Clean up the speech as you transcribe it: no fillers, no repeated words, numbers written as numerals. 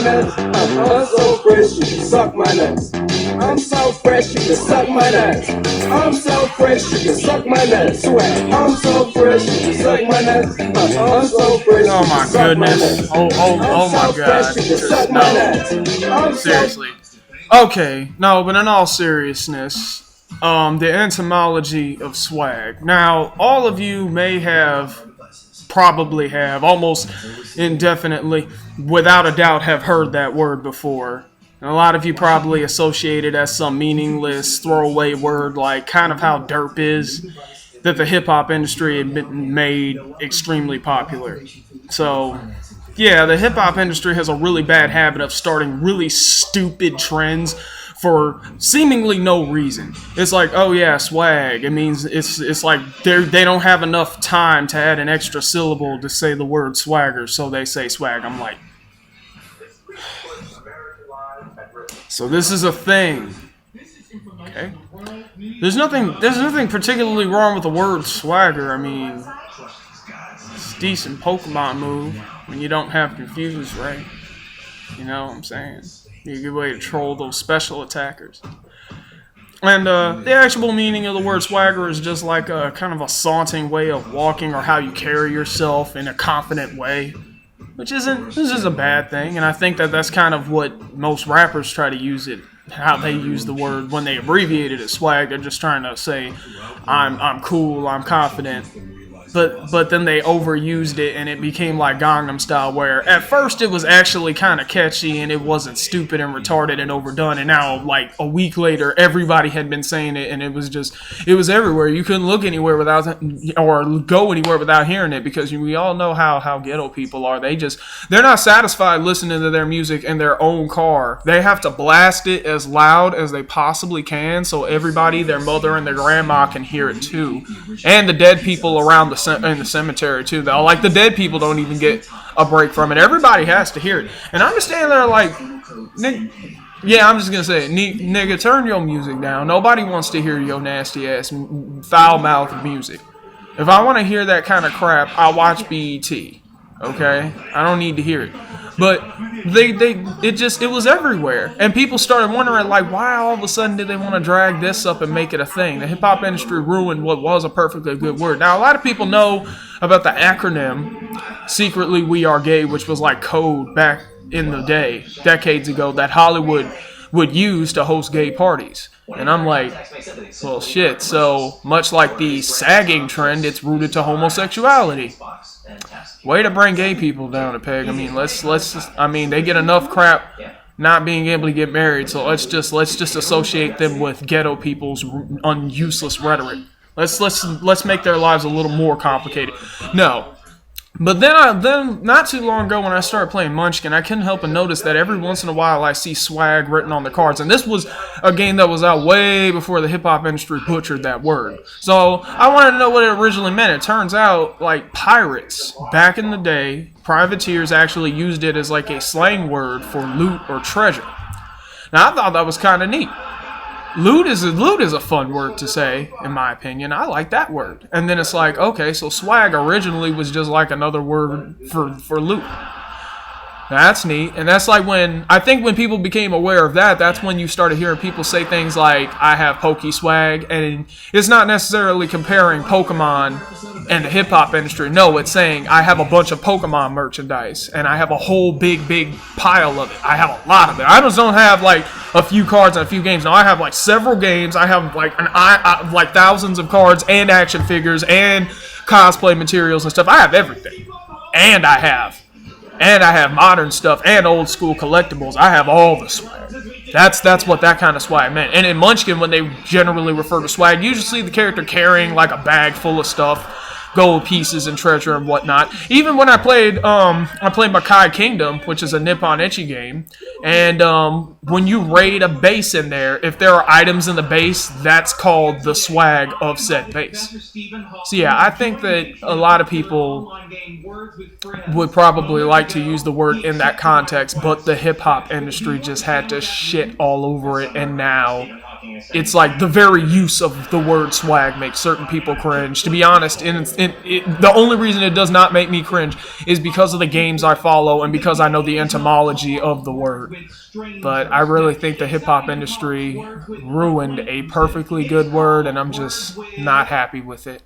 nuts. I'm so fresh, you can suck my nuts. I'm so fresh, you can suck my nuts. I'm so fresh, you can suck my nuts. Swag. I'm so fresh, you can suck my nuts. I'm so fresh, oh my goodness. Oh my god. Just no. Seriously. Okay, no, but in all seriousness, the etymology of swag. Now, all of you may probably have, almost indefinitely, without a doubt, have heard that word before. And a lot of you probably associate it as some meaningless throwaway word, like kind of how derp is, that the hip-hop industry had made extremely popular. So, yeah, the hip-hop industry has a really bad habit of starting really stupid trends for seemingly no reason. It's like, oh yeah, swag. It means it's like they don't have enough time to add an extra syllable to say the word swagger, so they say swag. I'm like, so this is a thing. Okay. There's nothing particularly wrong with the word swagger. I mean, it's a decent Pokemon move when you don't have Confuse, right? You know what I'm saying? A good way to troll those special attackers. And the actual meaning of the word swagger is just like a kind of a saunting way of walking or how you carry yourself in a confident way. Which this is a bad thing, and I think that that's kind of what most rappers try to use it, how they use the word when they abbreviate it as swag. They're just trying to say, I'm cool, I'm confident. But then they overused it and it became like Gangnam Style, where at first it was actually kind of catchy and it wasn't stupid and retarded and overdone, and now like a week later everybody had been saying it and it was everywhere. You couldn't look anywhere without or go anywhere without hearing it, because we all know how ghetto people are. They're not satisfied listening to their music in their own car. They have to blast it as loud as they possibly can so everybody, their mother and their grandma, can hear it too, and the dead people around in the cemetery too, though. Like, the dead people don't even get a break from it. Everybody has to hear it. And I'm just standing there like, yeah, I'm just gonna say it. Nigga, turn your music down. Nobody wants to hear your nasty ass foul-mouthed music. If I want to hear that kind of crap, I watch BET. Okay? I don't need to hear it. But it was everywhere. And people started wondering, like, why all of a sudden did they want to drag this up and make it a thing? The hip-hop industry ruined what was a perfectly good word. Now, a lot of people know about the acronym, Secretly We Are Gay, which was like code back in the day, decades ago, that Hollywood would use to host gay parties. And I'm like, well, shit. So, much like the sagging trend, it's rooted to homosexuality. Way to bring gay people down a peg. I mean, they get enough crap not being able to get married, so let's just associate them with ghetto people's useless rhetoric. Let's make their lives a little more complicated. No. But then not too long ago when I started playing Munchkin, I couldn't help but notice that every once in a while I see swag written on the cards. And this was a game that was out way before the hip-hop industry butchered that word. So I wanted to know what it originally meant. It turns out, like, pirates, back in the day, privateers actually used it as like a slang word for loot or treasure. Now, I thought that was kind of neat. Loot is a fun word to say, in my opinion. I like that word. And then it's like, okay, so swag originally was just like another word for loot. That's neat. And that's like when people became aware of that, that's when you started hearing people say things like, I have Poke swag. And it's not necessarily comparing Pokemon and the hip-hop industry. No, it's saying, I have a bunch of Pokemon merchandise. And I have a whole big pile of it. I have a lot of it. I just don't have like a few cards and a few games. No, I have like several games. I have like thousands of cards and action figures and cosplay materials and stuff. I have everything. And I have modern stuff and old school collectibles. I have all the swag. That's what that kind of swag meant. And in Munchkin, when they generally refer to swag, you usually see the character carrying like a bag full of stuff, gold pieces and treasure and whatnot. Even when I played Makai Kingdom, which is a Nippon Ichi game, and when you raid a base in there, if there are items in the base, that's called the swag of said base. So yeah, I think that a lot of people would probably like to use the word in that context, but the hip-hop industry just had to shit all over it, and now it's like the very use of the word swag makes certain people cringe. To be honest, the only reason it does not make me cringe is because of the games I follow and because I know the etymology of the word. But I really think the hip-hop industry ruined a perfectly good word, and I'm just not happy with it.